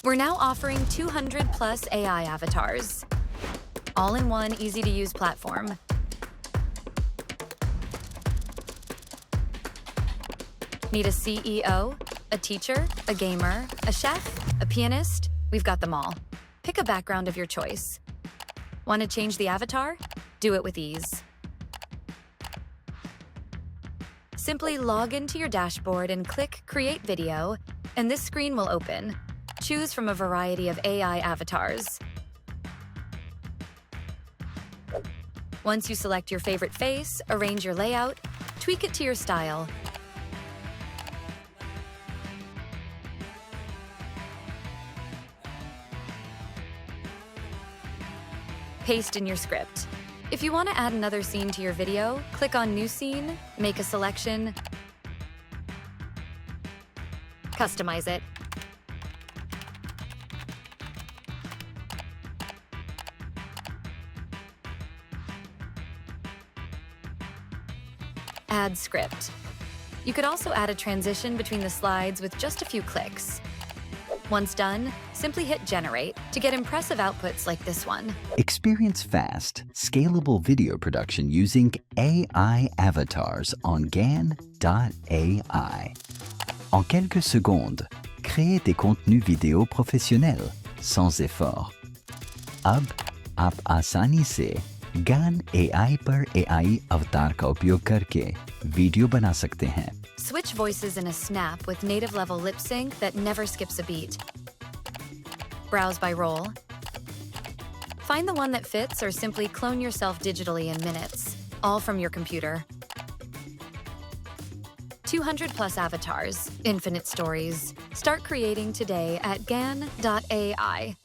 We're now offering 200 plus AI avatars, all in one easy-to-use platform. Need a CEO, a teacher, a gamer, a chef, a pianist? We've got them all. Pick a background of your choice. Want to change the avatar? Do it with ease. Simply log into your dashboard and click Create Video, and this screen will open. Choose from a variety of AI avatars. Once you select your favorite face, arrange your layout, tweak it to your style. Paste in your script. If you want to add another scene to your video, click on New Scene, make a selection, customize it. Add script. You could also add a transition between the slides with just a few clicks. Once done, simply hit Generate to get impressive outputs like this one. Experience fast, scalable video production using AI avatars on Gan.AI. En quelques secondes, créez des contenus vidéo professionnels sans effort. अब आप आसानी से Gan.AI पर AI अवतार का उपयोग करके video बना सकते हैं. Switch voices in a snap with native-level lip sync that never skips a beat. Browse by role. Find the one that fits or simply clone yourself digitally in minutes, all from your computer. 200 plus avatars, infinite stories. Start creating today at Gan.AI.